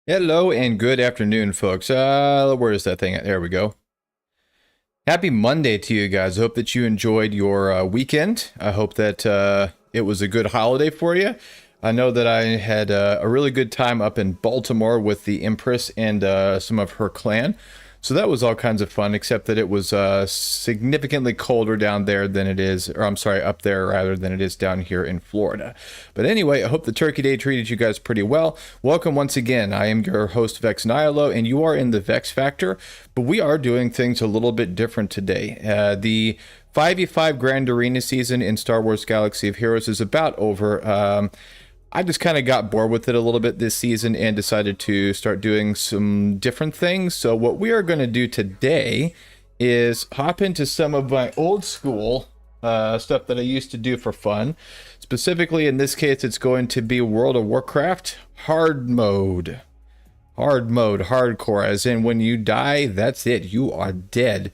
Hello and good afternoon, folks. Where is that thing at? There we go. Happy Monday to you guys. I hope that you enjoyed your weekend. I hope that it was a good holiday for you. I know that I had a really good time up in Baltimore with the Empress and some of her clan. So that was all kinds of fun, except that it was significantly colder down there than it is, or I'm sorry, up there rather than it is down here in Florida. But anyway, I hope the Turkey Day treated you guys pretty well. Welcome once again. I am your host, Vex Nihilo, and you are in the Vex Factor, but we are doing things a little bit different today. The 5v5 Grand Arena season in Star Wars Galaxy of Heroes is about over. I just kind of got bored with it a little bit this season and decided to start doing some different things. So what we are going to do today is hop into some of my old school stuff that I used to do for fun. Specifically, in this case, it's going to be World of Warcraft hard mode. Hard mode, hardcore, as in when you die, that's it. You are dead.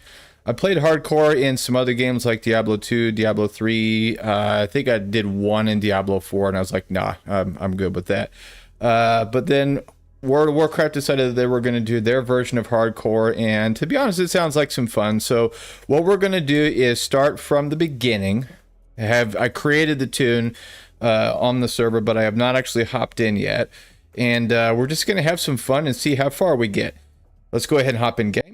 I played hardcore in some other games like Diablo 2, Diablo 3. I think I did one in Diablo 4, and I was like, nah, I'm good with that. But then World of Warcraft decided that they were going to do their version of hardcore, and to be honest, it sounds like some fun. So what we're going to do is start from the beginning. I created the tune on the server, but I have not actually hopped in yet. And we're just going to have some fun and see how far we get. Let's go ahead and hop in game.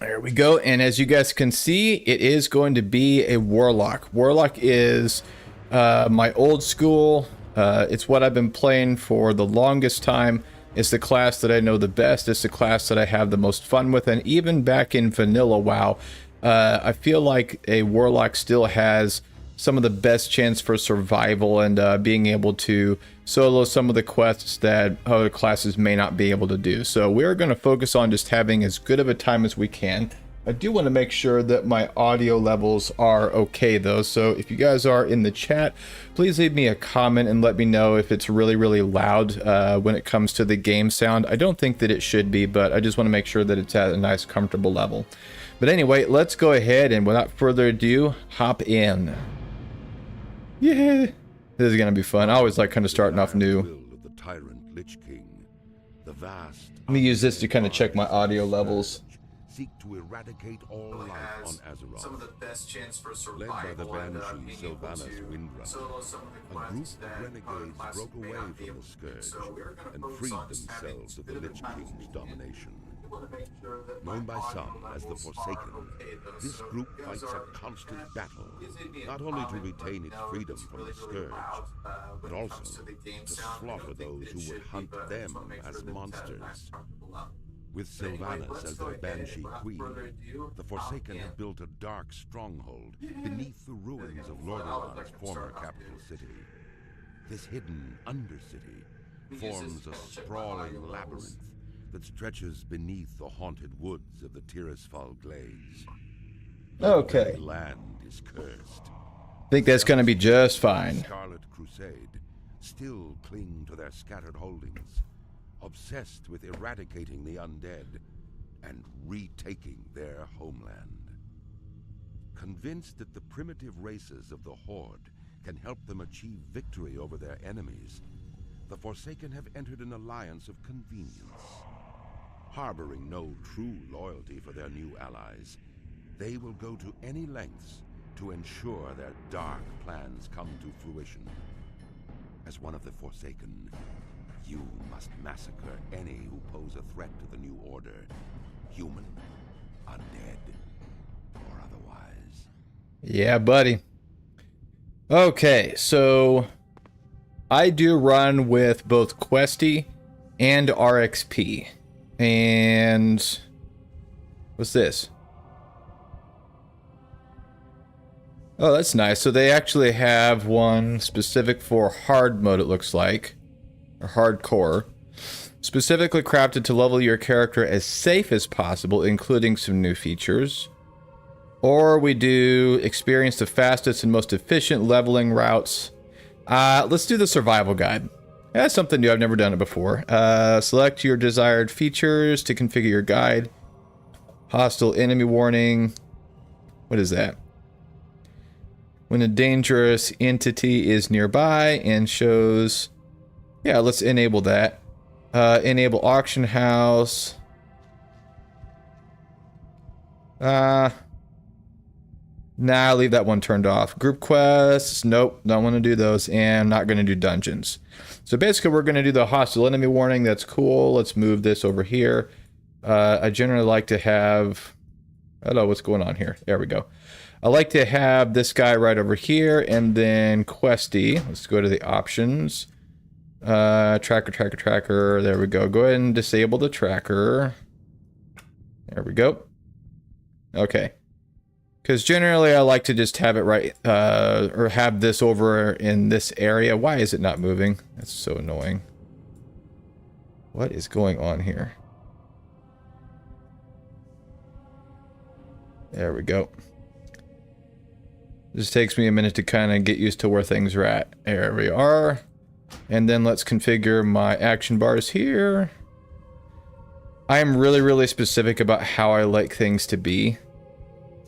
There we go, and as you guys can see, it is going to be a Warlock. Warlock is my old school. It's what I've been playing for the longest time. It's the class that I know the best. It's the class that I have the most fun with, and even back in vanilla WoW, I feel like a Warlock still has some of the best chance for survival and being able to solo some of the quests that other classes may not be able to do. So we're going to focus on just having as good of a time as we can. I do want to make sure that my audio levels are okay though, so if you guys are in the chat, please leave me a comment and let me know if it's really, really loud when it comes to the game sound. I don't think that it should be, but I just want to make sure that it's at a nice, comfortable level. But anyway, let's go ahead and without further ado, hop in. Yeah, this is gonna be fun. I always like kind of starting off new. Let me use this to kind of check my audio levels. Seek to eradicate all life on Azeroth. Some of the best chance for Led by the survival and banshee being able Sylvanas to Windrunner, solo some of the a group quests of that renegades classes broke may away not be from able the to do. Scourge So we're going to and focus freed on just having themselves as of the good of a Lich time as King's we can. domination. We want to make sure that Known by my some audio as the levels Forsaken, are okay, though. this So group you guys fights a are constant that battle, easy to be not only to common, retain its but freedom it's from really, the really Scourge, loud, but when it also comes to the game to sound. I slaughter don't think those that who it would should hunt be, but I them just want to make as sure that it's at a monsters. nice, comfortable level. With But anyway, Sylvanas let's as go their ahead and banshee without queen, further ado, the hop Forsaken in. have built a dark stronghold beneath the ruins of Well, I would Lordaeron's like to former start off capital here. city. This hidden undercity We use forms this a to check my sprawling audio levels. labyrinth that stretches beneath the haunted woods of the Tirisfal Glades. The Okay, very land is cursed. I think that's going to be just fine. Scarlet Crusade still cling to their scattered holdings, obsessed with eradicating the undead and retaking their homeland. Convinced that the primitive races of the Horde can help them achieve victory over their enemies, the Forsaken have entered an alliance of convenience. Harboring no true loyalty for their new allies, they will go to any lengths to ensure their dark plans come to fruition. As one of the Forsaken, you must massacre any who pose a threat to the new order, human, undead, or otherwise. Yeah, buddy. Okay, so I do run with both Questy and RXP. And what's this? Oh, that's nice. So they actually have one specific for hard mode, it looks like, or hardcore. Specifically crafted to level your character as safe as possible, including some new features. Or we do experience the fastest and most efficient leveling routes. Let's do the survival guide. That's something new. I've never done it before. Select your desired features to configure your guide. Hostile enemy warning. What is that? When a dangerous entity is nearby and shows... Yeah, let's enable that. Enable auction house. Nah, I'll leave that one turned off. Group quests, nope, don't want to do those, and not going to do dungeons. So basically, we're going to do the hostile enemy warning. That's cool. Let's move this over here. I generally like to have... Hello, what's going on here? There we go. I like to have this guy right over here, and then Questy. Let's go to the options. Tracker. There we go. Go ahead and disable the tracker. There we go. Okay. Because generally I like to just have it right, or have this over in this area. Why is it not moving? That's so annoying. What is going on here? There we go. This takes me a minute to kind of get used to where things are at. There we are. And then let's configure my action bars here. I am really specific about how I like things to be.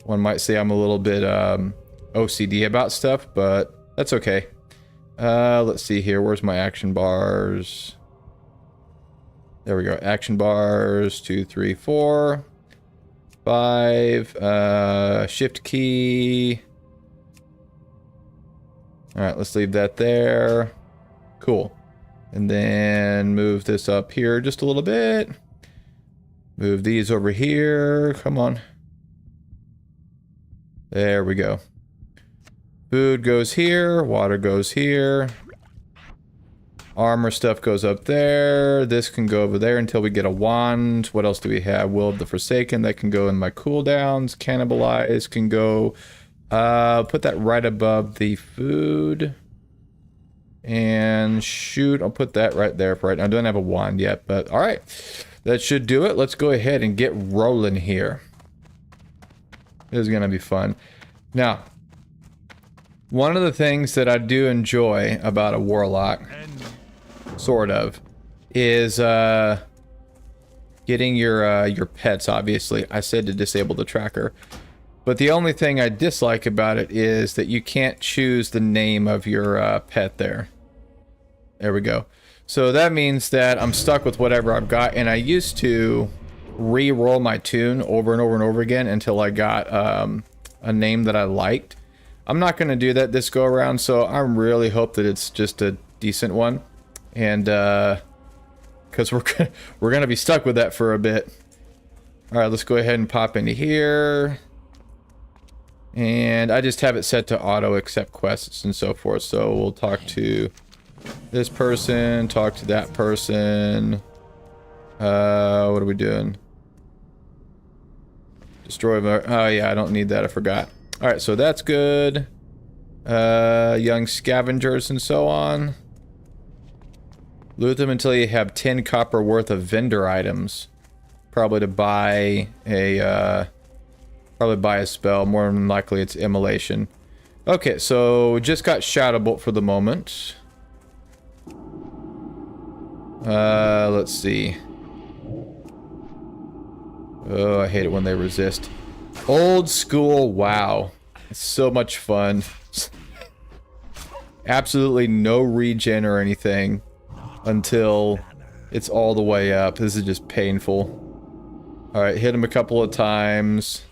One might say I'm a little bit OCD about stuff, but that's okay. Let's see here. Where's my action bars? There we go. Action bars. 2, 3, 4, 5. Shift key. All right, let's leave that there. Cool. And then move this up here just a little bit. Move these over here. Come on. There we go. Food goes here. Water goes here. Armor stuff goes up there. This can go over there until we get a wand. What else do we have? Will of the Forsaken. That can go in my cooldowns. Cannibalize can go... put that right above the food. And shoot, I'll put that right there for right now. I don't have a wand yet, but alright. That should do it. Let's go ahead and get rolling here. This is going to be fun. Now, one of the things that I do enjoy about a warlock, sort of, is getting your pets, obviously. I said to disable the tracker. But the only thing I dislike about it is that you can't choose the name of your pet there. There we go. So that means that I'm stuck with whatever I've got, and I used to re-roll my tune over and over and over again until I got a name that I liked. I'm not going to do that this go around, so I really hope that it's just a decent one, and because we're gonna be stuck with that for a bit. All right, let's go ahead and pop into here, and I just have it set to auto accept quests and so forth. So we'll talk to this person, talk to that person. What are we doing? Destroy my... Oh yeah, I don't need that, I forgot. Alright, so that's good. Young scavengers and so on. Loot them until you have 10 copper worth of vendor items. Probably to buy a... probably buy a spell. More than likely it's immolation. Okay, so just got Shadow Bolt for the moment. Let's see. Oh, I hate it when they resist. Old school WoW. It's so much fun. Absolutely no regen or anything until it's all the way up. This is just painful. Alright, hit him a couple of times.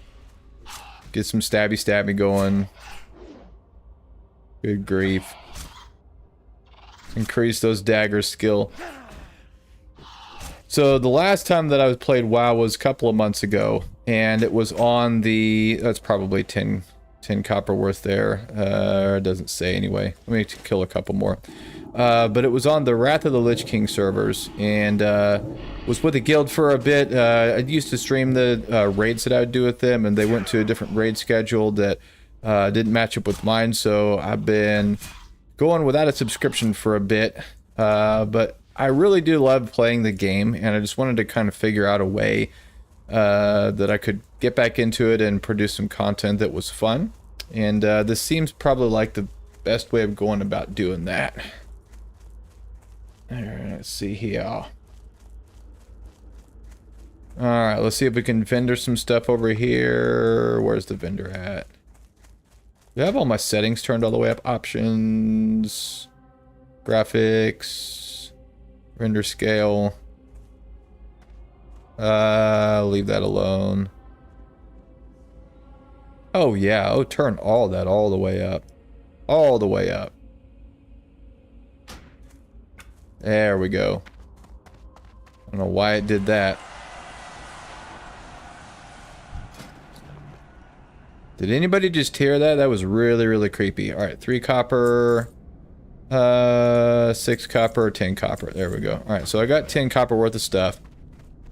Get some stabby going. Good grief. Increase those dagger skill. So the last time that I played WoW was a couple of months ago, and it was on the... That's probably 10 copper worth there. It doesn't say anyway. Let me kill a couple more. But it was on the Wrath of the Lich King servers, and was with a guild for a bit. I used to stream the raids that I would do with them, and they went to a different raid schedule that didn't match up with mine, so I've been going without a subscription for a bit. But I really do love playing the game, and I just wanted to kind of figure out a way that I could get back into it and produce some content that was fun. And this seems probably like the best way of going about doing that. Alright, let's see here. Alright, let's see if we can vendor some stuff over here. Where's the vendor at? Do I have all my settings turned all the way up? Options, graphics, render scale. Leave that alone. Oh yeah, oh turn all that all the way up. All the way up. There we go. I don't know why it did that. Did anybody just hear that? That was really, really creepy. Alright, 3 copper. 6 copper, 10 copper. There we go. Alright, so I got 10 copper worth of stuff.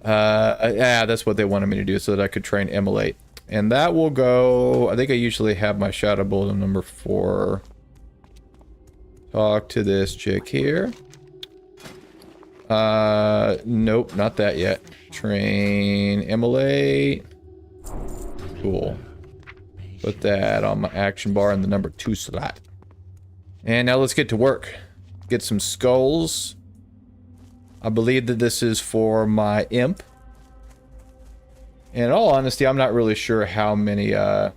Yeah, that's what they wanted me to do so that I could try and immolate. And that will go... I think I usually have my Shadow Bolt on number 4. Talk to this chick here. Nope, not that yet. Train, immolate. Cool. Put that on my action bar in the number 2 slot. And now let's get to work. Get some skulls. I believe that this is for my imp. And in all honesty, I'm not really sure how many, how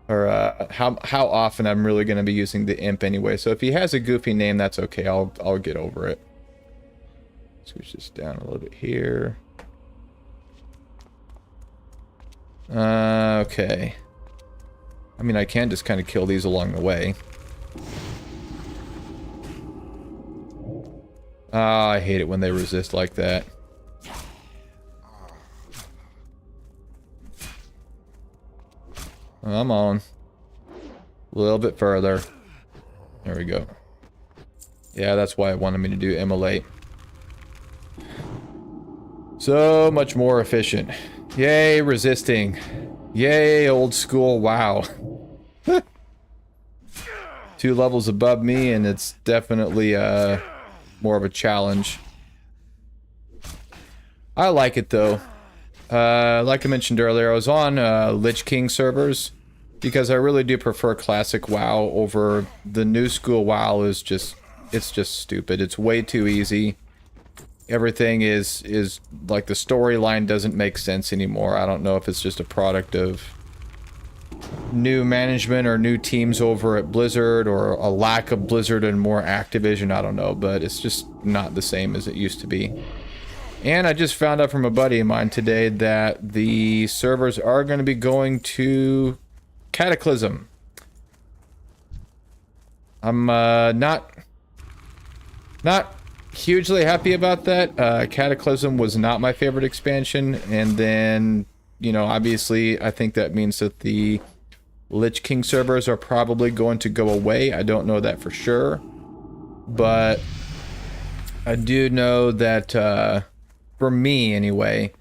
often I'm really going to be using the imp anyway. So if he has a goofy name, that's okay. I'll get over it. Switch this down a little bit here. Okay. I mean, I can just kind of kill these along the way. Ah, I hate it when they resist like that. I'm on. A little bit further. There we go. Yeah, that's why it wanted me to do immolate. So much more efficient. Yay, resisting. Yay, old school. Wow. 2 levels above me, and it's definitely more of a challenge. I like it though. Like I mentioned earlier, I was on Lich King servers because I really do prefer classic WoW over the new school WoW. It's just stupid. It's way too easy. Everything is like the storyline doesn't make sense anymore. I don't know if it's just a product of new management or new teams over at Blizzard or a lack of Blizzard and more Activision. I don't know, but it's just not the same as it used to be. And I just found out from a buddy of mine today that the servers are going to be going to Cataclysm. I'm not hugely happy about that. Cataclysm was not my favorite expansion, and then, you know, obviously I think that means that the Lich King servers are probably going to go away. I don't know that for sure, but I do know that for me anyway,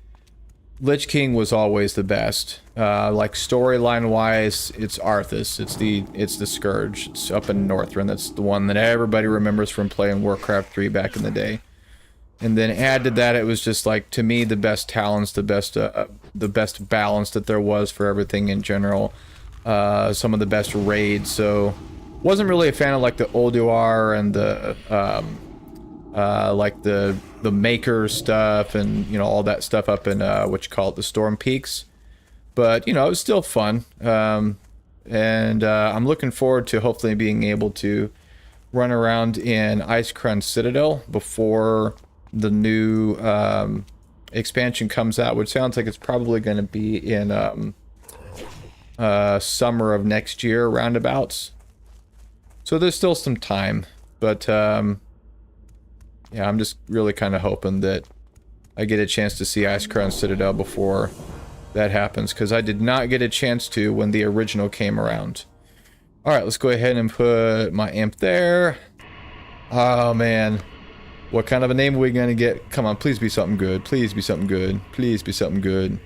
Lich King was always the best. Like storyline wise, it's Arthas. It's the Scourge. It's up in Northrend. That's the one that everybody remembers from playing Warcraft 3 back in the day. And then add to that, it was just like, to me, the best talents, the best balance that there was for everything in general. Some of the best raids. So wasn't really a fan of like the Ulduar and the like the Maker stuff and, you know, all that stuff up in what you call it, the Storm Peaks. But, you know, it was still fun. And I'm looking forward to hopefully being able to run around in Icecrown Citadel before the new expansion comes out, which sounds like it's probably going to be in summer of next year, roundabouts. So there's still some time, but yeah, I'm just really kind of hoping that I get a chance to see Icecrown Citadel before that happens, because I did not get a chance to when the original came around. Alright, let's go ahead and put my imp there. Oh man, what kind of a name are we gonna get? Come on, please be something good. Please be something good. Please be something good.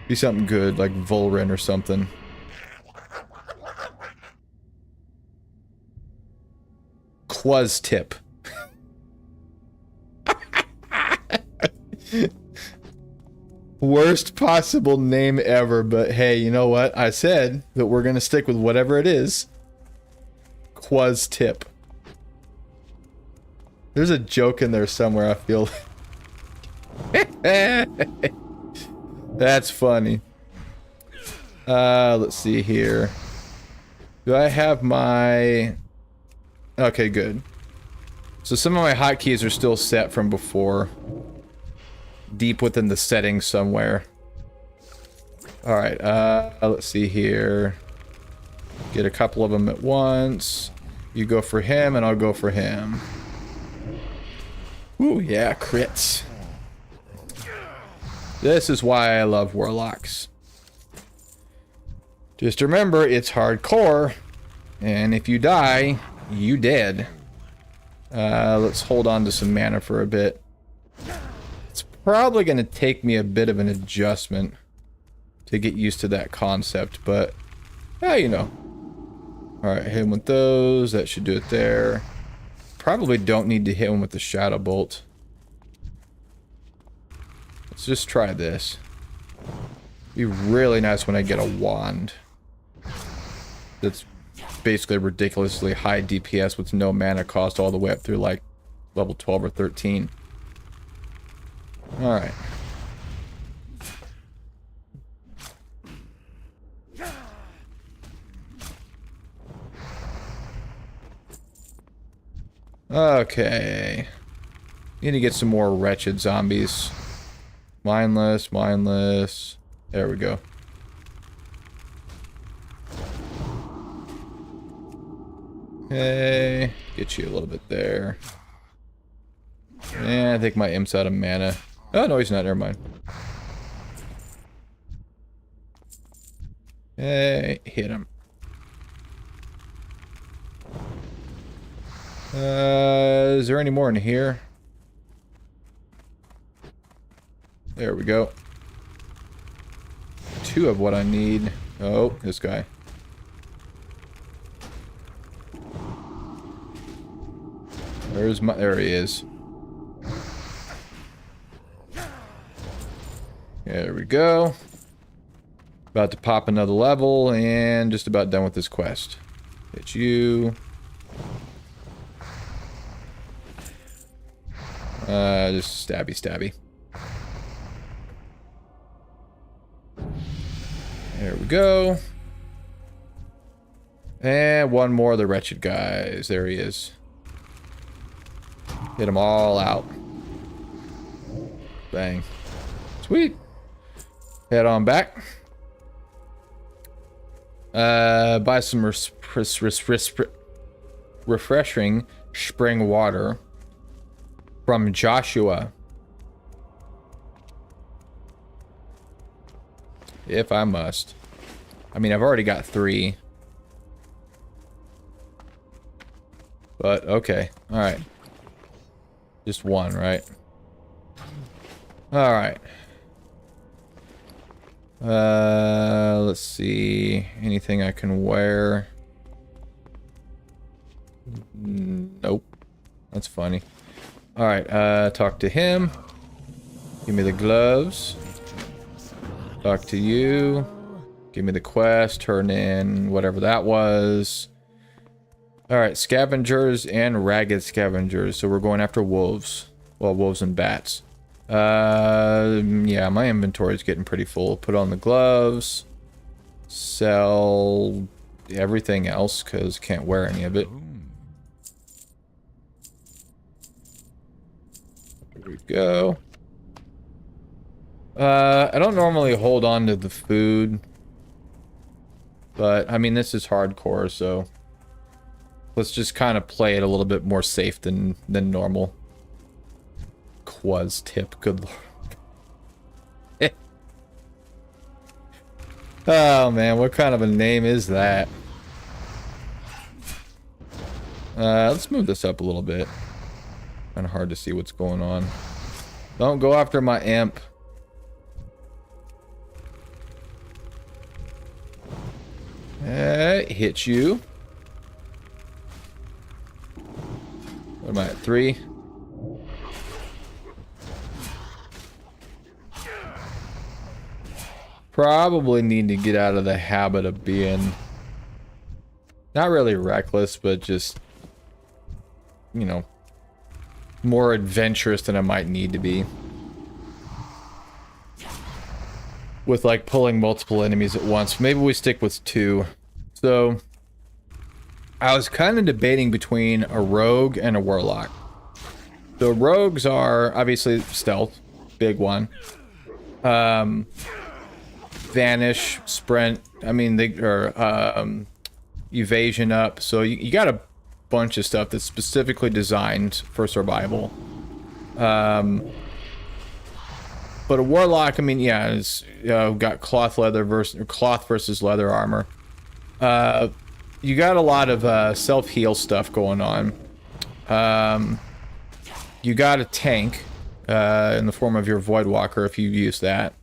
Be something good, like Volrin or something. Quaztip. Worst possible name ever, but hey, you know what? I said that we're gonna stick with whatever it is. Quaztip. There's a joke in there somewhere, I feel. That's funny. Let's see here. Do I have my... Okay, good. So some of my hotkeys are still set from before. deep within the settings somewhere. Alright, let's see here. Get a couple of them at once. You go for him, and I'll go for him. Ooh, yeah, crits. This is why I love warlocks. Just remember, it's hardcore, and if you die, you dead. Let's hold on to some mana for a bit. It's probably going to take me a bit of an adjustment to get used to that concept, but yeah, you know. Alright, hit him with those. That should do it there. Probably don't need to hit him with the Shadow Bolt. Let's just try this. Be really nice when I get a wand. That's basically ridiculously high DPS with no mana cost all the way up through like level 12 or 13. Alright. Okay. Need to get some more wretched zombies. Mindless, mindless. There we go. Okay. Get you a little bit there. Yeah, I think my imp's out of mana. Oh, no, he's not. Never mind. Hey, hit him. Is there any more in here? There we go. 2 of what I need. Oh, this guy. There he is. There we go. About to pop another level and just about done with this quest. Hit you. Just stabby stabby. There we go. And one more of the wretched guys. There he is. Hit them all out. Bang. Sweet. Head on back. Buy some refreshing spring water from Joshua. If I must. I mean, I've already got 3. But, okay. Alright. Just 1, right? Alright. Let's see. Anything I can wear? Nope. That's funny. Alright, talk to him. Give me the gloves. Talk to you. Give me the quest. Turn in whatever that was. Alright, scavengers and ragged scavengers. So we're going after wolves. Well, wolves and bats. Yeah, my inventory is getting pretty full. Put on the gloves. Sell everything else because can't wear any of it. There we go. I don't normally hold on to the food. But, I mean, this is hardcore, so let's just kind of play it a little bit more safe than normal. Quaz tip, good lord. Oh man, what kind of a name is that? Let's move this up a little bit. Kind of hard to see what's going on. Don't go after my imp. Hit you. What am I at? 3? Probably need to get out of the habit of being not really reckless, but just, you know, more adventurous than I might need to be. With like pulling multiple enemies at once. Maybe we stick with 2. So I was kind of debating between a rogue and a warlock. The rogues are obviously stealth. big one. Vanish, sprint. I mean, they are evasion up. So you got a bunch of stuff that's specifically designed for survival. But a warlock, I mean, yeah, it's got cloth versus leather armor. You got a lot of self-heal stuff going on. You got a tank in the form of your Voidwalker if you use that.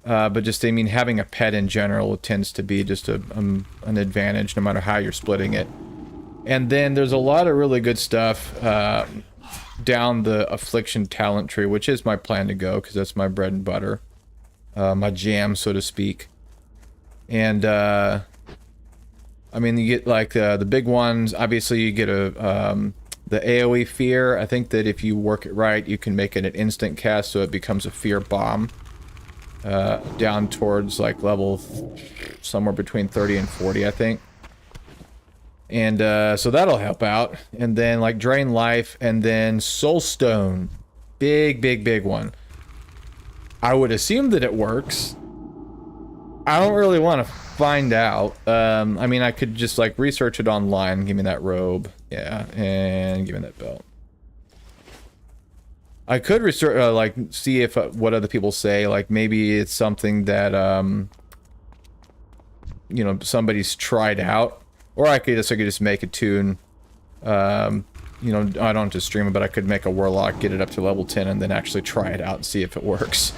But just, I mean, having a pet in general tends to be just an advantage no matter how you're splitting it. And then there's a lot of really good stuff down the Affliction talent tree, which is my plan to go, because that's my bread and butter. My jam, so to speak. And, I mean, you get, like, the big ones. Obviously, you get the AoE fear. I think that if you work it right, you can make it an instant cast, so it becomes a fear bomb. Down towards, like, level somewhere between 30 and 40, I think. And so that'll help out. And then, like, Drain Life, and then Soulstone. Big one. I would assume that it works. I don't really want to find out. I mean, I could just, like, research it online. Give me that robe. Yeah, and give me that belt. I could research, like, see if what other people say. Like, maybe it's something that, you know, somebody's tried out. Or I could just make a tune. You know, I don't have to stream it, but I could make a warlock, get it up to level 10, and then actually try it out and see if it works.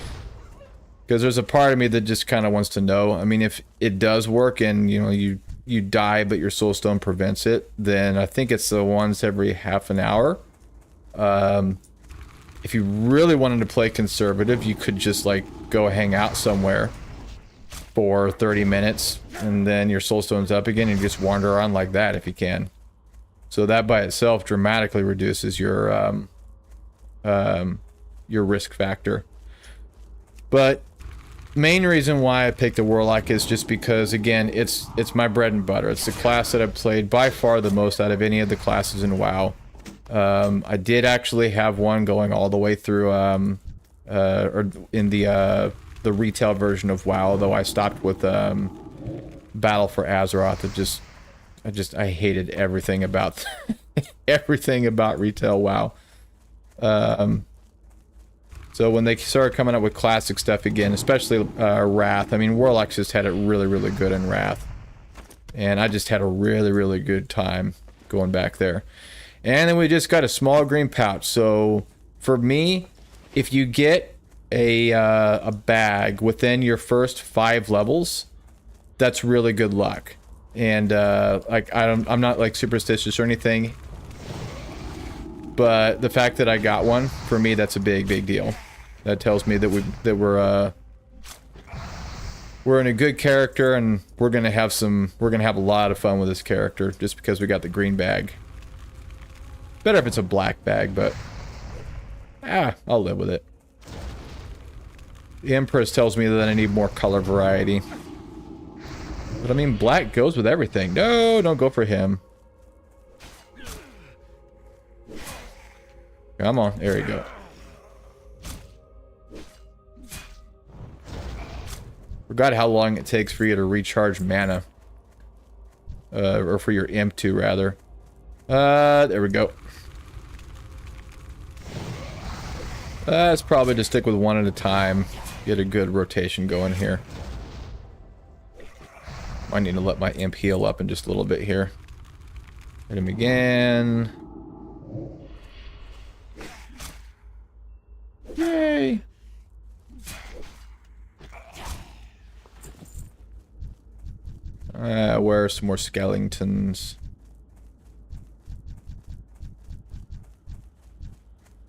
Because there's a part of me that just kind of wants to know. I mean, if it does work and, you know, you die, but your soulstone prevents it, then I think it's the once every half an hour. If you really wanted to play conservative, you could just, like, go hang out somewhere for 30 minutes, and then your soulstone's up again, and you just wander around like that if you can. So that by itself dramatically reduces your risk factor. But main reason why I picked a warlock is just because, again, it's my bread and butter. It's the class that I've played by far the most out of any of the classes in WoW. I did actually have one going all the way through, or in the retail version of WoW, though I stopped with Battle for Azeroth. I hated everything about everything about retail WoW. So when they started coming up with classic stuff again, especially Wrath, I mean, Warlocks just had it really good in Wrath. And I just had a really good time going back there. And then we just got a small green pouch. So for me, if you get a bag within your first 5 levels, that's really good luck. And like, I'm not like superstitious or anything, but the fact that I got one, for me, that's a big deal. That tells me that we're in a good character, and we're gonna have a lot of fun with this character just because we got the green bag. Better if it's a black bag, but I'll live with it. The Empress tells me that I need more color variety. But I mean, black goes with everything. No, don't go for him. Come on, there you go. Forgot how long it takes for you to recharge mana. Or for your imp to, rather. There we go. Let's probably just stick with one at a time. Get a good rotation going here. I need to let my imp heal up in just a little bit here. Hit him again. Yay! Where are some more skeletons?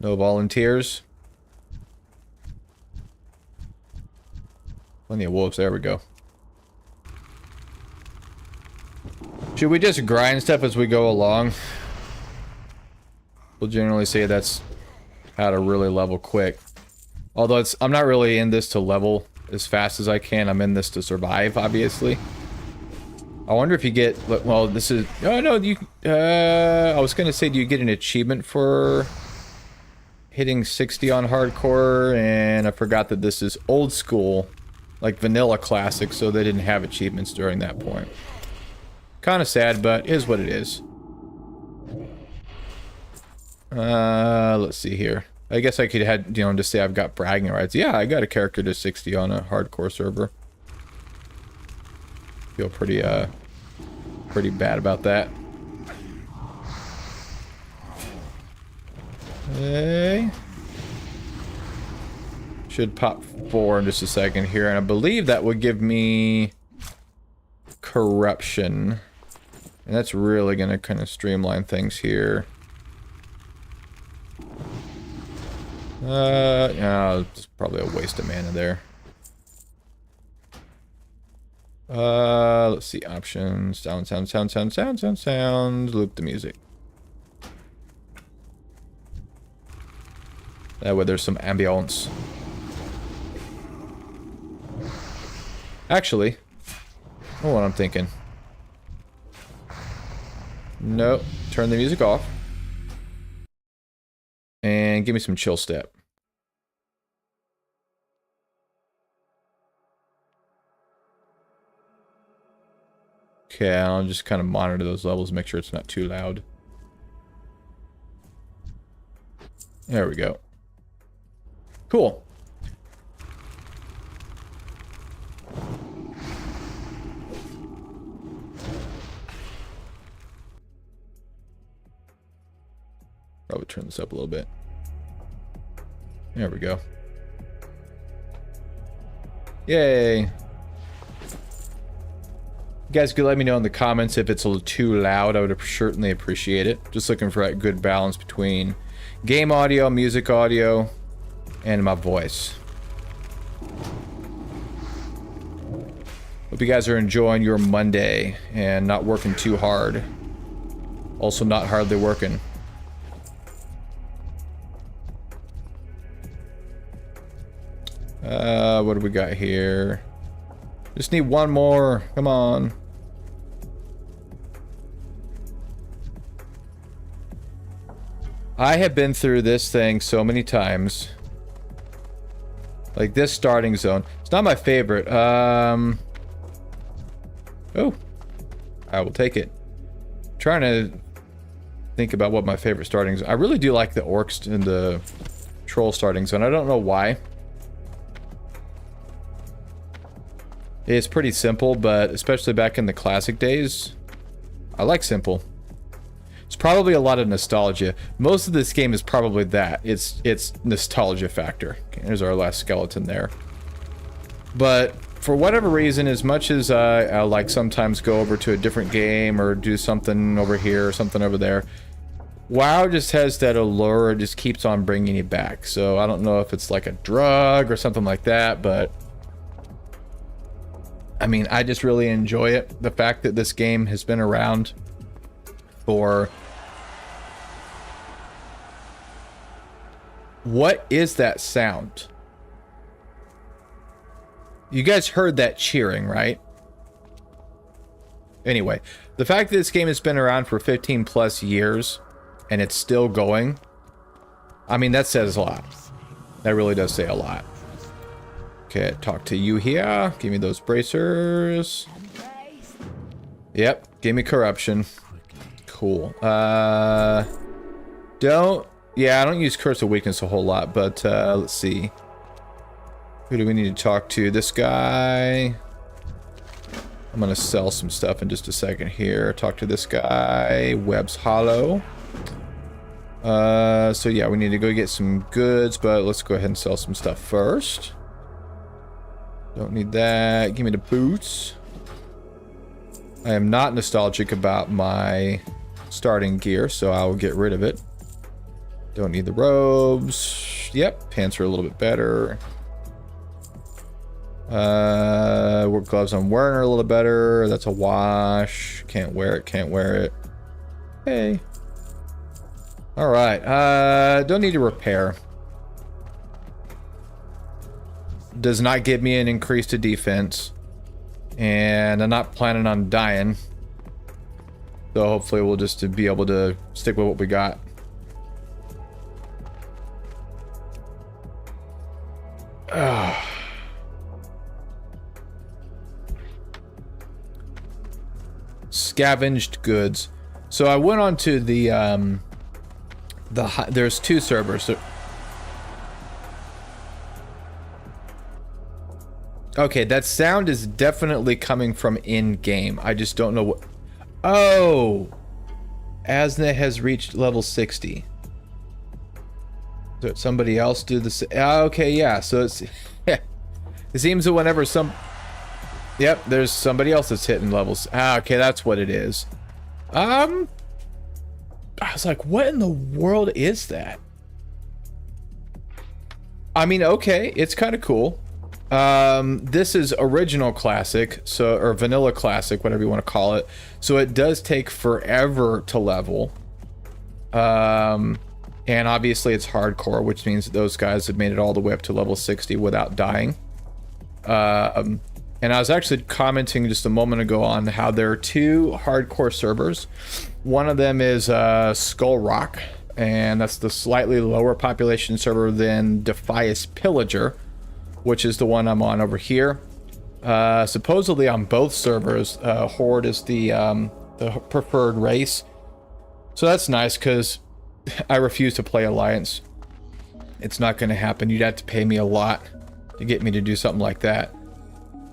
No volunteers? Plenty of wolves, there we go. Should we just grind stuff as we go along? We'll generally say that's how to really level quick. Although I'm not really in this to level as fast as I can. I'm in this to survive, obviously. I wonder if you get, well, this is, oh no, you, I was gonna say, do you get an achievement for hitting 60 on hardcore, and I forgot that this is old school, like vanilla classic, so they didn't have achievements during that point. Kind of sad, but is what it is. Let's see here. I guess I could have, you know, just say I've got bragging rights. Yeah, I got a character to 60 on a hardcore server. Feel pretty bad about that. Okay. Should pop 4 in just a second here, and I believe that would give me corruption. And that's really gonna kind of streamline things here. Yeah, it's probably a waste of mana there. Let's see, options, sound, loop the music. That way there's some ambience. Actually, I know what I'm thinking. Nope, turn the music off. And give me some chill step. Okay, I'll just kind of monitor those levels, make sure it's not too loud. There we go. Cool. Probably turn this up a little bit. There we go. Yay. You guys could let me know in the comments if it's a little too loud. I would certainly appreciate it. Just looking for that good balance between game audio, music audio, and my voice. Hope you guys are enjoying your Monday and not working too hard. Also not hardly working. What do we got here? Just need one more. Come on. I have been through this thing so many times. Like this starting zone. It's not my favorite. Oh. I will take it. I'm trying to think about what my favorite starting zone. I really do like the orcs in the troll starting zone. I don't know why. It's pretty simple, but especially back in the classic days, I like simple. It's probably a lot of nostalgia. Most of this game is probably that. It's nostalgia factor. Okay, there's our last skeleton there. But for whatever reason, as much as I like sometimes go over to a different game or do something over here or something over there, WoW just has that allure. It just keeps on bringing you back. So I don't know if it's like a drug or something like that, but I mean, I just really enjoy it. The fact that this game has been around for... What is that sound? You guys heard that cheering, right? Anyway, the fact that this game has been around for 15 plus years and it's still going, I mean, that says a lot. That really does say a lot. Okay, talk to you here. Give me those bracers. Yep, give me corruption. Cool. I don't use Curse of Weakness a whole lot, but let's see. Who do we need to talk to? This guy. I'm gonna sell some stuff in just a second here. Talk to this guy. Webb's Hollow. So yeah, we need to go get some goods, but let's go ahead and sell some stuff first. Don't need that. Give me the boots. I am not nostalgic about my starting gear, so I will get rid of it. Don't need the robes. Yep, pants are a little bit better. Work gloves I'm wearing are a little better. That's a wash. Can't wear it, can't wear it. Hey. Alright, don't need to repair. Does not give me an increase to defense. And I'm not planning on dying. So hopefully we'll just be able to stick with what we got. Scavenged goods. So I went on to there's two servers. Okay, that sound is definitely coming from in-game. I just don't know what... Oh! Asna has reached level 60. So somebody else do the same? Okay, yeah, so it's... it seems that whenever some... Yep, there's somebody else that's hitting levels. Okay, that's what it is. I was like, what in the world is that? I mean, okay, it's kind of cool. This is original classic, so, or vanilla classic, whatever you want to call it. So it does take forever to level. And obviously it's hardcore, which means that those guys have made it all the way up to level 60 without dying. And I was actually commenting just a moment ago on how there are two hardcore servers. One of them is Skull Rock, and that's the slightly lower population server than Defias Pillager, which is the one I'm on over here. Supposedly on both servers, Horde is the preferred race. So that's nice, because I refuse to play Alliance. It's not going to happen. You'd have to pay me a lot to get me to do something like that.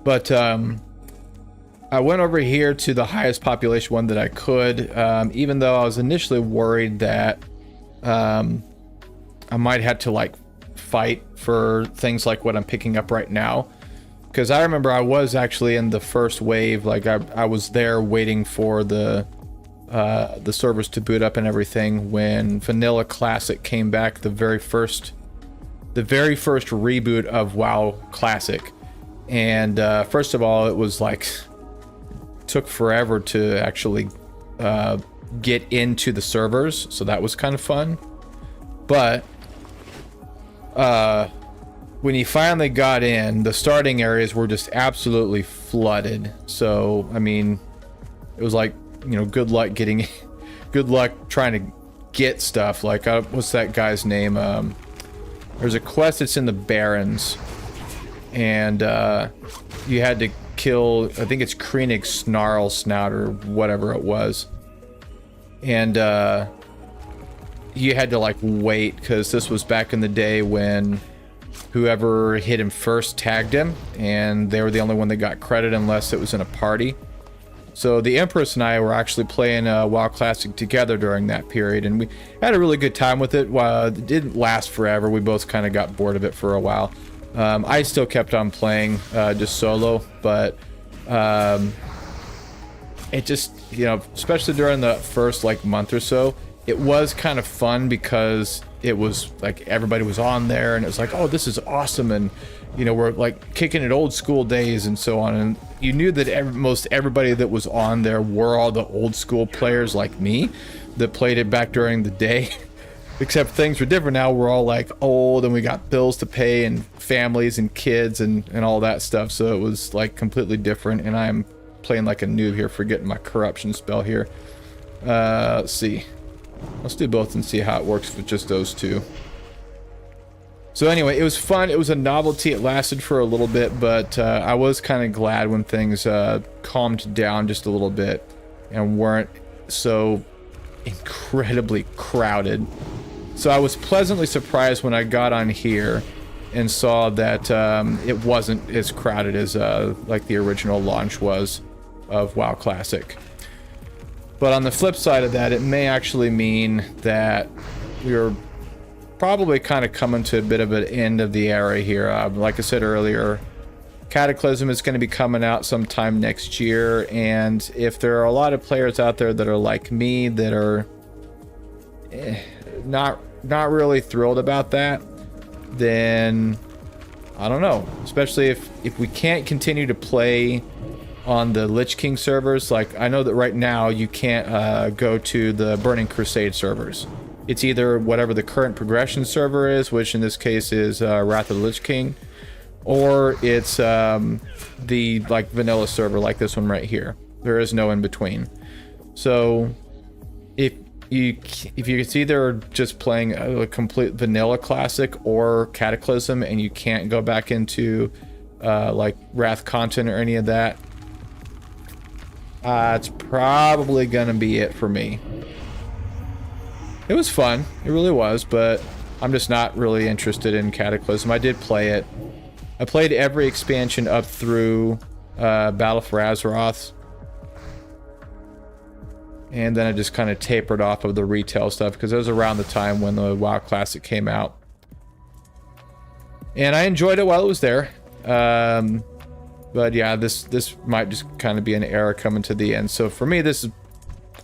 But I went over here to the highest population one that I could, even though I was initially worried that I might have to like fight for things like what I'm picking up right now. Because I remember I was actually in the first wave, like I was there waiting for the servers to boot up and everything when Vanilla Classic came back, the very first reboot of WoW Classic. And first of all, it was like took forever to actually get into the servers, so that was kind of fun. But when you finally got in, the starting areas were just absolutely flooded. So I mean, it was like, you know, good luck getting good luck trying to get stuff. Like what's that guy's name? There's a quest that's in the Barrens, and you had to kill, I think it's Krennic Snarl Snout or whatever it was, and you had to like wait, because this was back in the day when whoever hit him first tagged him, and they were the only one that got credit unless it was in a party. So the Empress and I were actually playing WoW Classic together during that period, and we had a really good time with it. It didn't last forever. We both kind of got bored of it for a while. I still kept on playing just solo, but it just, you know, especially during the first like month or so, it was kind of fun because it was like everybody was on there, and it was like, oh, this is awesome, and you know, we're like kicking it old school days and so on. And you knew that most everybody that was on there were all the old school players like me that played it back during the day. Except things were different now. We're all like old, and we got bills to pay and families and kids and all that stuff. So it was like completely different. And I'm playing like a noob here, forgetting my corruption spell here. Let's see. Let's do both and see how it works with just those two. So anyway, it was fun. It was a novelty. It lasted for a little bit, but I was kind of glad when things calmed down just a little bit and weren't so incredibly crowded. So I was pleasantly surprised when I got on here and saw that it wasn't as crowded as like the original launch was of WoW Classic. But on the flip side of that, it may actually mean that we're probably kind of coming to a bit of an end of the era here. Like I said earlier, Cataclysm is going to be coming out sometime next year, and if there are a lot of players out there that are like me that are not really thrilled about that, then I don't know. Especially if we can't continue to play on the Lich King servers. Like, I know that right now you can't go to the Burning Crusade servers. It's either whatever the current progression server is, which in this case is Wrath of the Lich King, or it's the like vanilla server like this one right here. There is no in between. So if if it's either just playing a complete vanilla classic or Cataclysm, and you can't go back into like Wrath content or any of that, it's probably gonna be it for me. It was fun, it really was, but I'm just not really interested in Cataclysm. I did play it. I played every expansion up through Battle for Azeroth. And then I just kind of tapered off of the retail stuff because it was around the time when the WoW Classic came out. And I enjoyed it while it was there. But yeah, this might just kind of be an era coming to the end. So for me, this is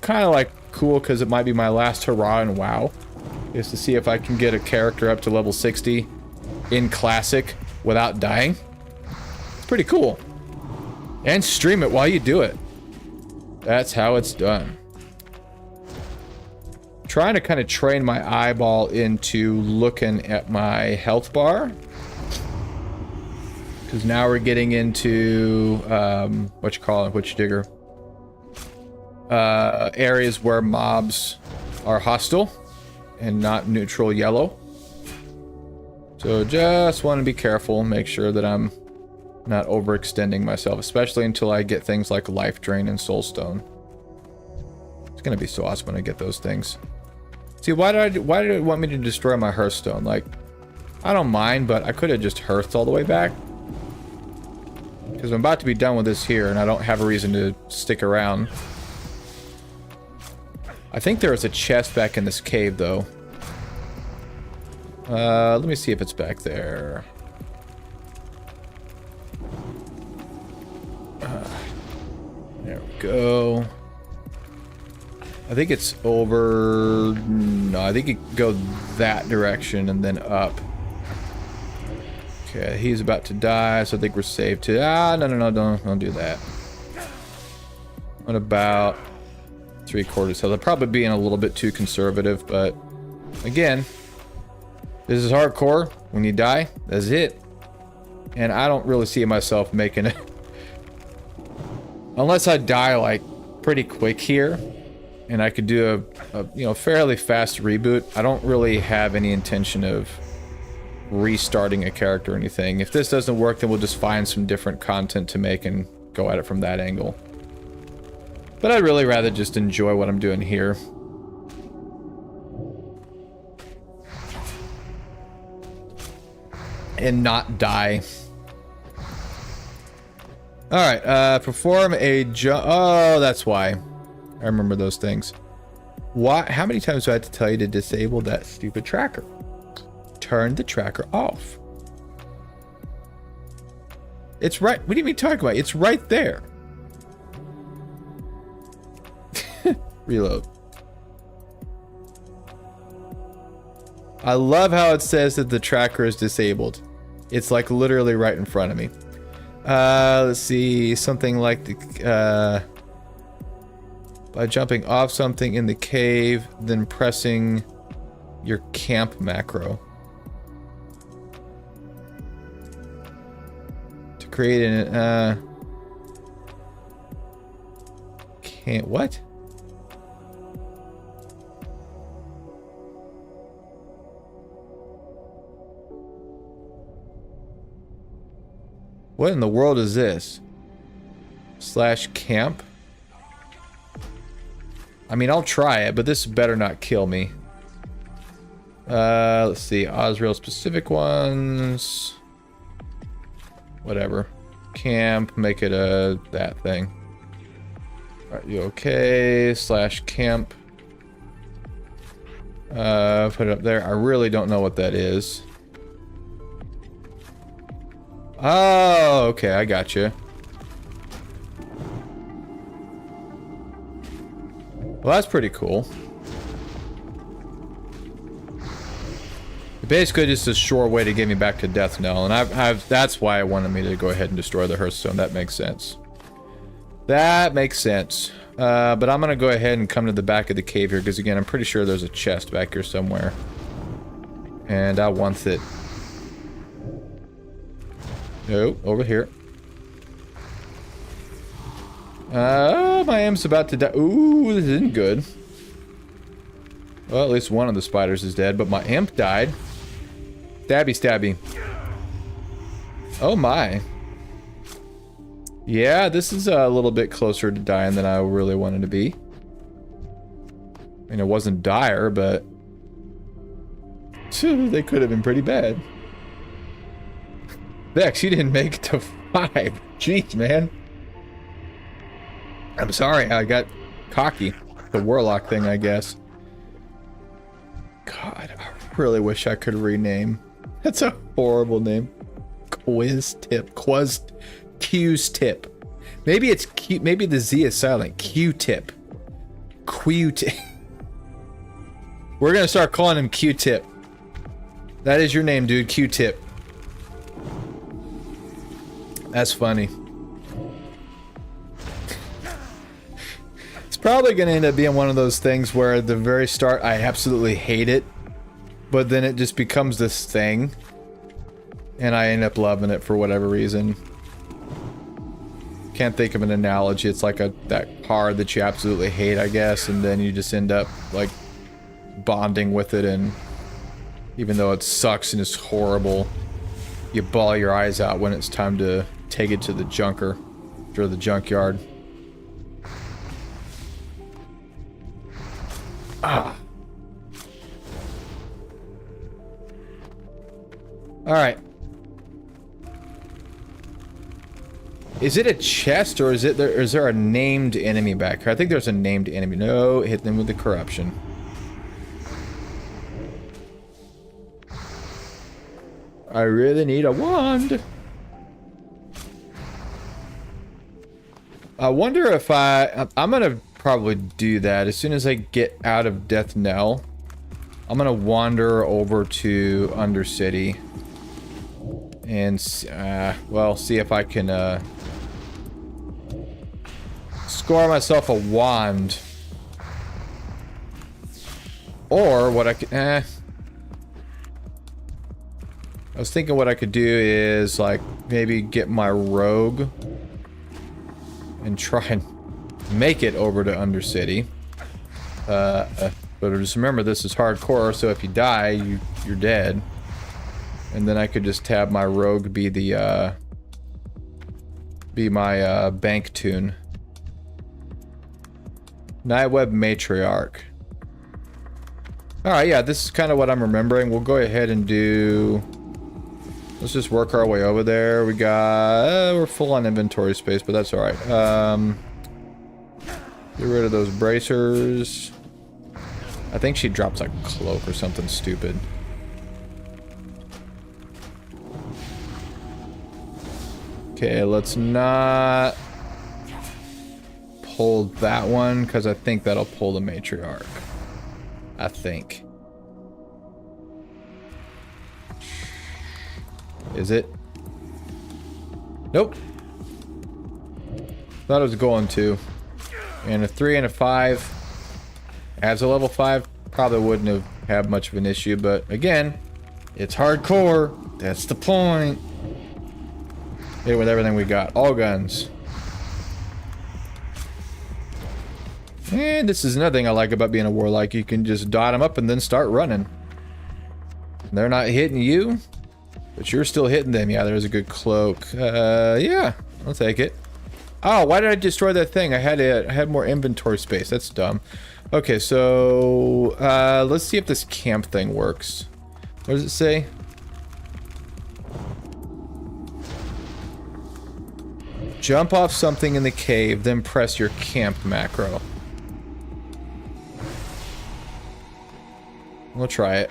kind of like cool because it might be my last hurrah in WoW. Is to see if I can get a character up to level 60 in Classic without dying. It's pretty cool. And stream it while you do it. That's how it's done. Trying to kind of train my eyeball into looking at my health bar. Because now we're getting into, what you call it, Witch Digger. Areas where mobs are hostile and not neutral yellow. So just want to be careful, make sure that I'm not overextending myself, especially until I get things like Life Drain and Soulstone. It's gonna be so awesome when I get those things. See, why did it want me to destroy my Hearthstone? Like, I don't mind, but I could have just Hearthed all the way back. Because I'm about to be done with this here, and I don't have a reason to stick around. I think there is a chest back in this cave, though. Let me see if it's back there. There we go. I think it's over... No, I think you go that direction and then up. Okay, he's about to die, so I think we're safe too. No, don't do that. What about 3/4 health? I'm probably being a little bit too conservative, but again, this is hardcore. When you die, that's it. And I don't really see myself making it. Unless I die like pretty quick here, and I could do a fairly fast reboot. I don't really have any intention of restarting a character or anything. If this doesn't work, then we'll just find some different content to make and go at it from that angle. But I'd really rather just enjoy what I'm doing here. And not die. Alright, perform a jump. Oh, that's why. I remember those things. Why? How many times do I have to tell you to disable that stupid tracker? Turn the tracker off. It's right. What do you mean talking about? It's right there. Reload. I love how it says that the tracker is disabled. It's like literally right in front of me. Let's see. Something like the... by jumping off something in the cave, then pressing your camp macro. To create an... Can't... What? What in the world is this? /camp? I mean, I'll try it, but this better not kill me. Let's see. Osrail specific ones. Whatever. Camp. Make it a... that thing. Alright, you okay? /camp. Put it up there. I really don't know what that is. Oh, okay, I got you. Well, that's pretty cool. Basically, just a short way to get me back to Death Knell, and that's why I wanted me to go ahead and destroy the Hearthstone. That makes sense. That makes sense. But I'm gonna go ahead and come to the back of the cave here, because again, I'm pretty sure there's a chest back here somewhere, and I want it. No, over here. My aim's about to die. Ooh, this isn't good. Well, at least one of the spiders is dead, but my imp died. Stabby, stabby. Oh my. Yeah, this is a little bit closer to dying than I really wanted to be. I mean, it wasn't dire, but they could have been pretty bad. Vex, you didn't make it to 5. Jeez, man. I'm sorry, I got cocky. The warlock thing, I guess. God, I really wish I could rename. That's a horrible name. Quiz tip. Q's tip. Maybe it's Q. Maybe the Z is silent. Q-tip. Q-tip. We're gonna start calling him Q-tip. That is your name, dude. Q-tip. That's funny. It's probably gonna end up being one of those things where at the very start I absolutely hate it, but then it just becomes this thing, and I end up loving it for whatever reason. Can't think of an analogy. It's like that card that you absolutely hate, I guess, and then you just end up like bonding with it, and even though it sucks and is horrible, you bawl your eyes out when it's time to take it to the junker or the junkyard. Ah. All right. Is it a chest or is there a named enemy back here? I think there's a named enemy. No, hit them with the corruption. I really need a wand. I wonder if I'm gonna probably do that as soon as I get out of Death Knell. I'm gonna wander over to Undercity and well, see if I can score myself a wand, or what I could. I was thinking what I could do is like maybe get my rogue and try and make it over to Undercity. But just remember, this is hardcore, so if you die, you're dead. And then I could just have my rogue be the my bank tune. Nightweb Matriarch. Alright, yeah, this is kind of what I'm remembering. We'll go ahead and do... Let's just work our way over there. We got... we're full on inventory space, but that's alright. Get rid of those bracers. I think she drops like a cloak or something stupid. Okay, let's not pull that one, because I think that'll pull the matriarch. I think. Is it? Nope. Thought it was going to. And a 3 and a 5. As a level 5, probably wouldn't have had much of an issue, but again, it's hardcore. That's the point. Hit it with everything we got. All guns. And this is another thing I like about being a warlock. You can just dot them up and then start running. They're not hitting you, but you're still hitting them. Yeah, there's a good cloak. Yeah, I'll take it. Oh, why did I destroy that thing? I had more inventory space. That's dumb. Okay, so let's see if this camp thing works. What does it say? Jump off something in the cave, then press your camp macro. We'll try it.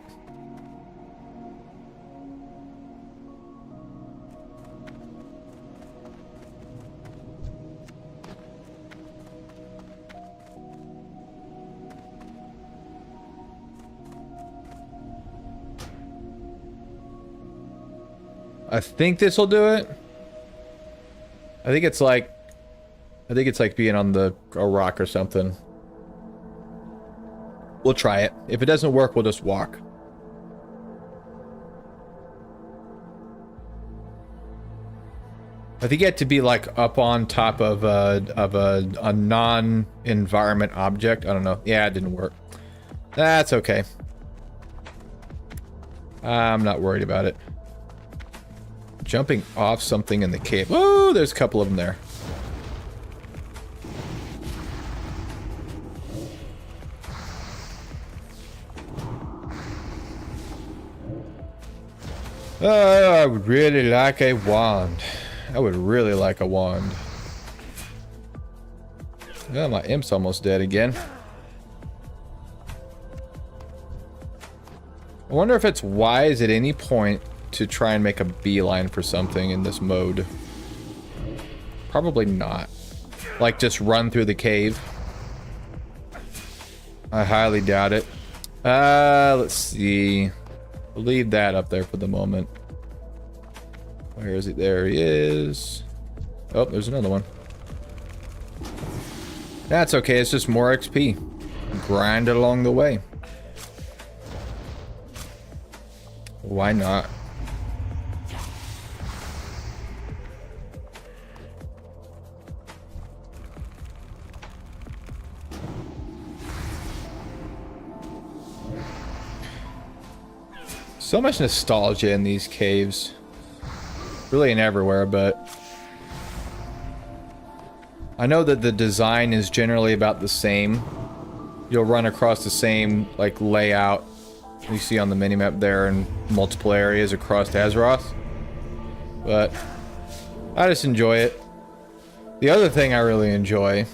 I think this will do it. I think it's like being on a rock or something. We'll try it. If it doesn't work, we'll just walk. I think you have to be like up on top of a non-environment object. I don't know. Yeah, it didn't work. That's okay. I'm not worried about it. Jumping off something in the cave. Oh, there's a couple of them there. Oh, I would really like a wand. I would really like a wand. Oh, my imp's almost dead again. I wonder if it's wise at any point to try and make a beeline for something in this mode. Probably not. Like, just run through the cave. I highly doubt it. Let's see. We'll leave that up there for the moment. Where is he? There he is. Oh, there's another one. That's okay. It's just more XP. Grind it along the way. Why not? So much nostalgia in these caves. Really in everywhere, but I know that the design is generally about the same. You'll run across the same like layout you see on the minimap there in multiple areas across Azeroth. But I just enjoy it. The other thing I really enjoy.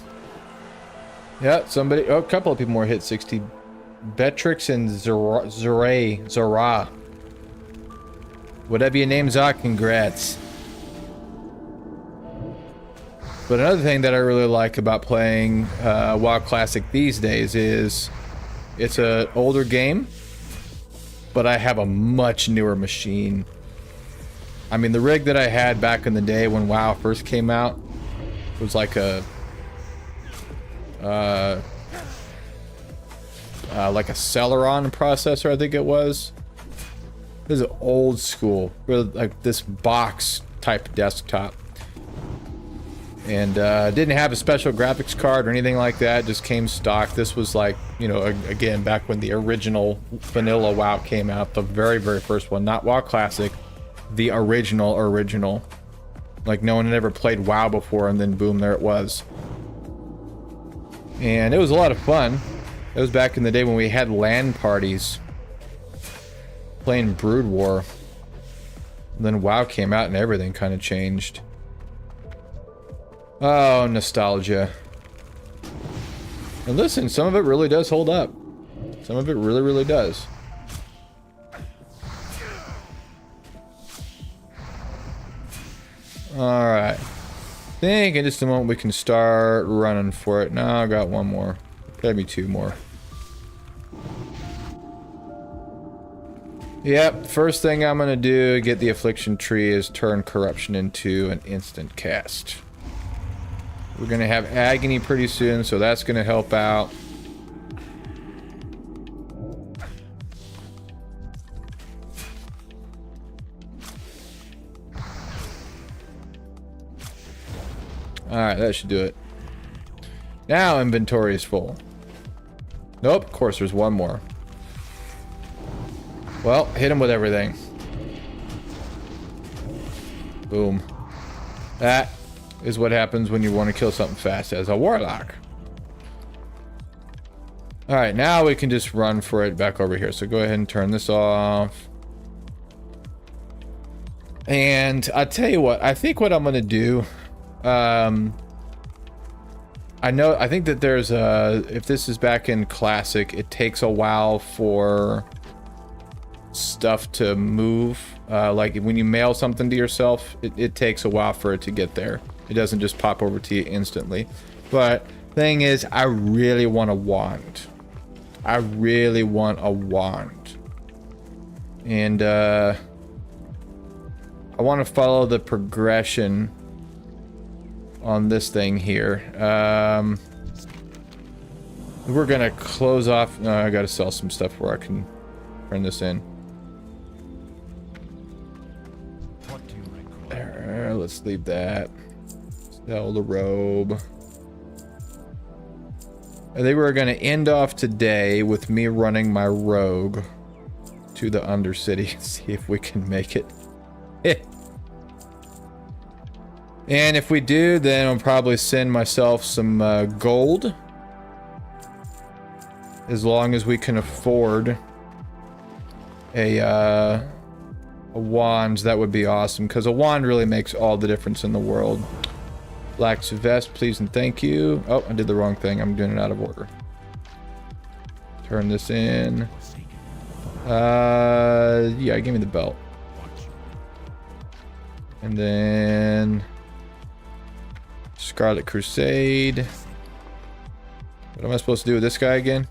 Yeah, somebody, oh, a couple of people more hit 60. Betrix and Zora. Whatever your names are, congrats. But another thing that I really like about playing WoW Classic these days is it's an older game, but I have a much newer machine. I mean, the rig that I had back in the day when WoW first came out was like a Celeron processor, I think it was. This is old school, really like this box type desktop. And didn't have a special graphics card or anything like that, just came stock. This was like, you know, again, back when the original vanilla WoW came out, the very, very first one, not WoW Classic, the original. Like no one had ever played WoW before, and then boom, there it was. And it was a lot of fun. It was back in the day when we had LAN parties playing Brood War. And then WoW came out and everything kind of changed. Oh, nostalgia. And listen, some of it really does hold up. Some of it really, really does. Alright. I think in just a moment we can start running for it. No, I got one more. Gotta be two more. Yep, first thing I'm gonna do to get the affliction tree is turn corruption into an instant cast. We're gonna have agony pretty soon, so that's gonna help out. Alright, that should do it. Now inventory is full. Nope, of course there's one more. Well, hit him with everything. Boom. That is what happens when you want to kill something fast as a warlock. Alright, now we can just run for it back over here. So go ahead and turn this off. And I'll tell you what, I think what I'm going to do... I think that there's a... If this is back in Classic, it takes a while for stuff to move. Like when you mail something to yourself, it takes a while for it to get there. It doesn't just pop over to you instantly. But thing is, I really want a wand. I really want a wand. And I want to follow the progression on this thing here. We're gonna close off. No, I gotta sell some stuff where I can turn this in. There, let's leave that. Sell the robe. I think we're going to end off today with me running my rogue to the Undercity. See if we can make it. And if we do, then I'll probably send myself some gold. As long as we can afford a wand, that would be awesome. Because a wand really makes all the difference in the world. Black vest, please and thank you. Oh, I did the wrong thing. I'm doing it out of order. Turn this in. Yeah, give me the belt. And then Scarlet Crusade. What am I supposed to do with this guy again?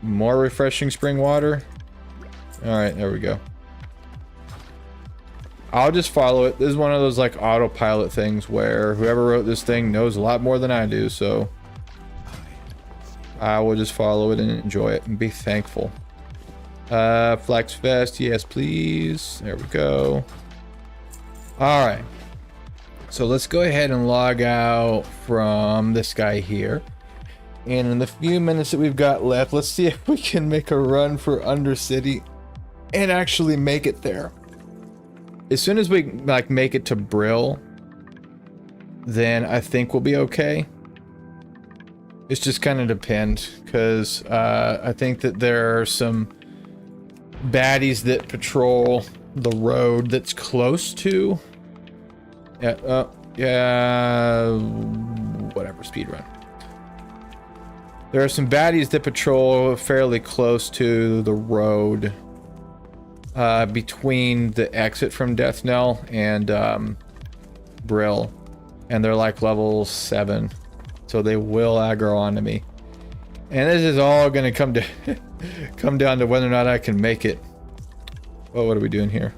More refreshing spring water. Alright, there we go. I'll just follow it. This is one of those like autopilot things where whoever wrote this thing knows a lot more than I do, so I will just follow it and enjoy it and be thankful. Flax vest, yes please. There we go. Alright. So let's go ahead and log out from this guy here. And in the few minutes that we've got left, let's see if we can make a run for Undercity and actually make it there. As soon as we like make it to Brill, then I think we'll be okay. It's just kind of depends, because I think that there are some baddies that patrol the road that's close to. Yeah, whatever, speedrun. There are some baddies that patrol fairly close to the road between the exit from Death Knell and Brill, and they're like level 7, so they will aggro onto me. And this is all gonna come down to whether or not I can make it. Oh, what are we doing here?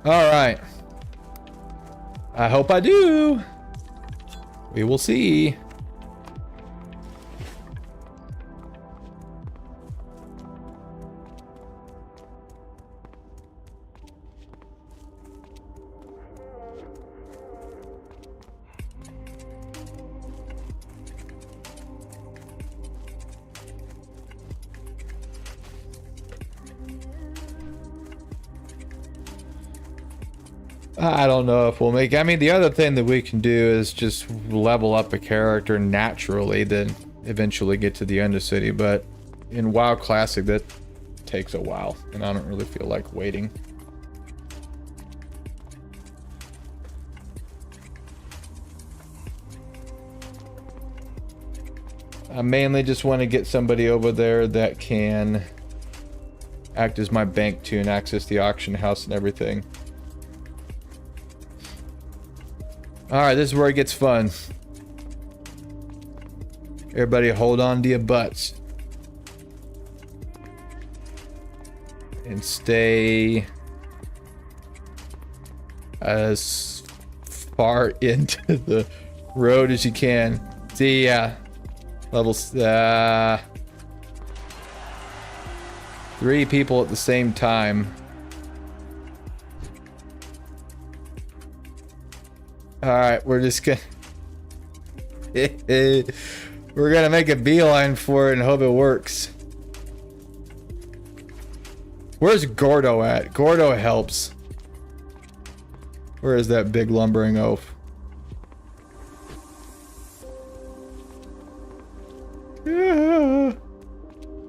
All right. I hope I do. We will see. I don't know if we'll make it. I mean, the other thing that we can do is just level up a character naturally, then eventually get to the Undercity. But in WoW Classic, that takes a while, and I don't really feel like waiting. I mainly just want to get somebody over there that can act as my bank tune, access the auction house and everything. Alright, this is where it gets fun. Everybody hold on to your butts. And stay as far into the road as you can. See, yeah. Levels, 3 people at the same time. Alright, we're just gonna we're gonna make a beeline for it and hope it works. Where's Gordo at? Gordo helps. Where is that big lumbering oaf? Yeah.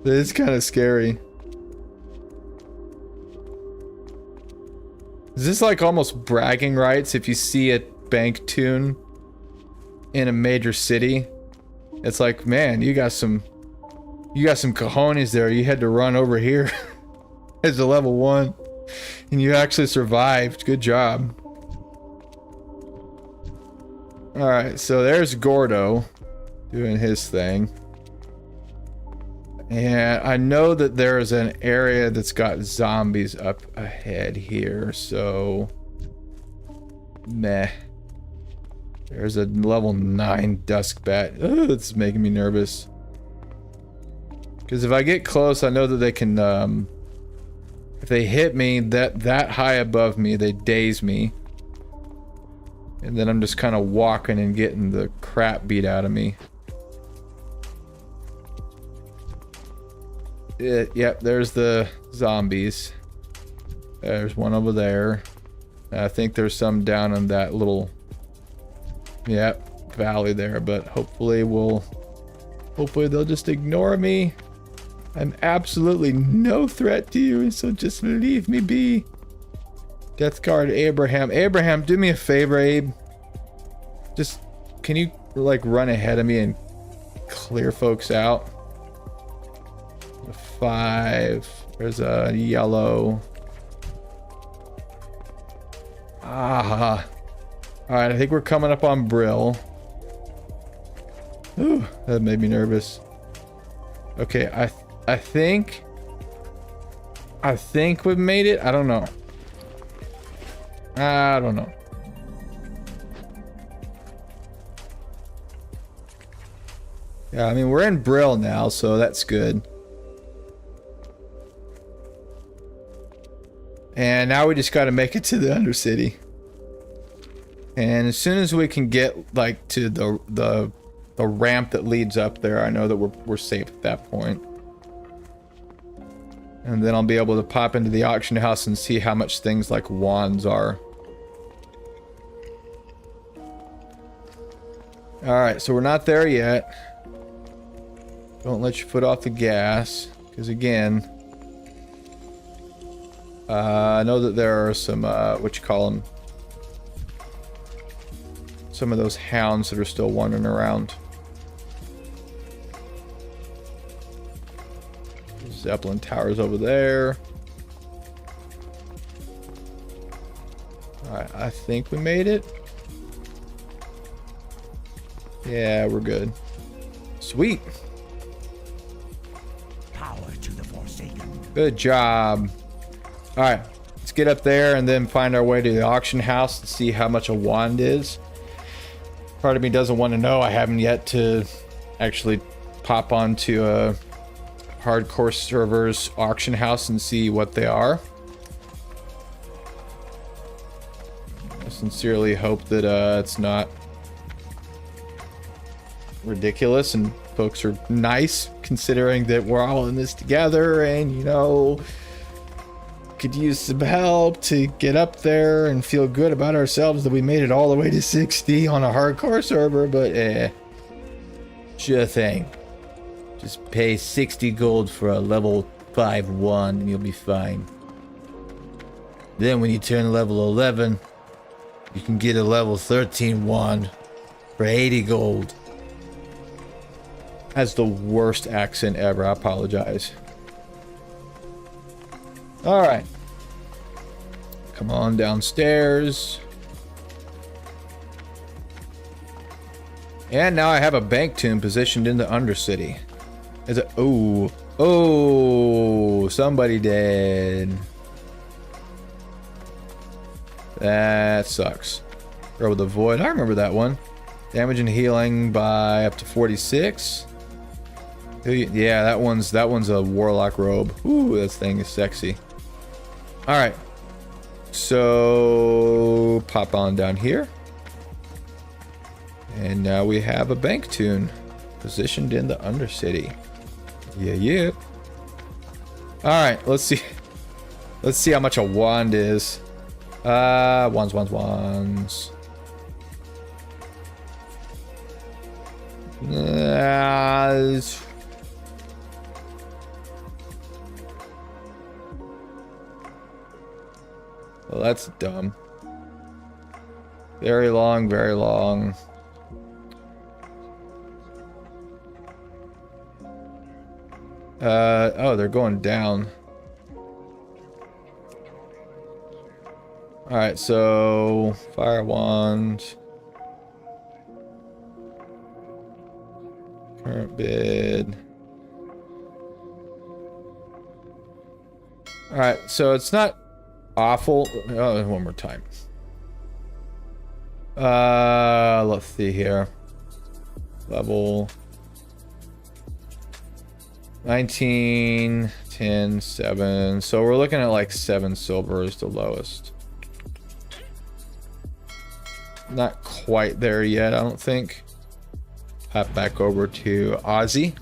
This is kind of scary. Is this like almost bragging rights if you see a bank tune in a major city? It's like, man, you got some cojones there. You had to run over here as a level 1 and you actually survived. Good job. All right, so there's Gordo doing his thing. And I know that there is an area that's got zombies up ahead here, so meh. There's a level 9 dusk bat. Ugh, it's making me nervous. Because if I get close, I know that they can, if they hit me that high above me, they daze me. And then I'm just kind of walking and getting the crap beat out of me. Yep, there's the zombies. There's one over there. I think there's some down in that little, valley there, but hopefully they'll just ignore me. I'm absolutely no threat to you, so just leave me be. Death Guard Abraham. Abraham, do me a favor, Abe. Just, can you, like, run ahead of me and clear folks out? 5. There's a yellow. Alright, I think we're coming up on Brill. Ooh, that made me nervous. Okay, I think we've made it. I don't know. Yeah, I mean, we're in Brill now, so that's good. And now we just got to make it to the Undercity. And as soon as we can get like to the ramp that leads up there, I know that we're safe at that point. And then I'll be able to pop into the auction house and see how much things like wands are. Alright, so we're not there yet. Don't let your foot off the gas. Because again, I know that there are some, some of those hounds that are still wandering around. Zeppelin towers over there. Alright, I think we made it. Yeah, we're good. Sweet. Power to the Forsaken. Good job. Alright, let's get up there and then find our way to the auction house and see how much a wand is. Part of me doesn't want to know. I haven't yet to actually pop onto a hardcore servers auction house and see what they are. I sincerely hope that it's not ridiculous and folks are nice, considering that we're all in this together and, you know, could use some help to get up there and feel good about ourselves that we made it all the way to 60 on a hardcore server, but sure thing. Just pay 60 gold for a level 5 wand and you'll be fine. Then when you turn level 11, you can get a level 13 wand for 80 gold. That's the worst accent ever. I apologize. Alright. Come on downstairs. And now I have a bank tomb positioned in the Undercity. Is it? Oh, somebody dead. That sucks. Throw the void. I remember that one. Damage and healing by up to 46. Yeah, that one's a warlock robe. Ooh, this thing is sexy. All right. So pop on down here. And now we have a bank tune positioned in the Undercity. Yeah. All right, let's see. Let's see how much a wand is. Wands. Well, that's dumb. Very long, very long. Oh, they're going down. Alright, so fire wand. Current bid. Alright, so it's not awful. Oh, one more time. Let's see here. Level 19, 10, 7. So we're looking at like 7 silver is the lowest. Not quite there yet, I don't think. Hop back over to Ozzy.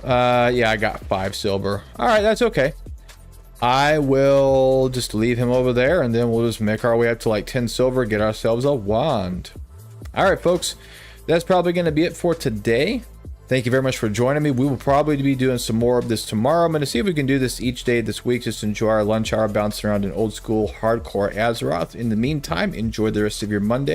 Yeah, I got 5 silver. All right, that's okay. I will just leave him over there, and then we'll just make our way up to like 10 silver, get ourselves a wand. All right, folks, that's probably going to be it for today. Thank you very much for joining me. We will probably be doing some more of this tomorrow. I'm going to see if we can do this each day this week. Just enjoy our lunch hour bouncing around in old school hardcore Azeroth. In the meantime, enjoy the rest of your Monday.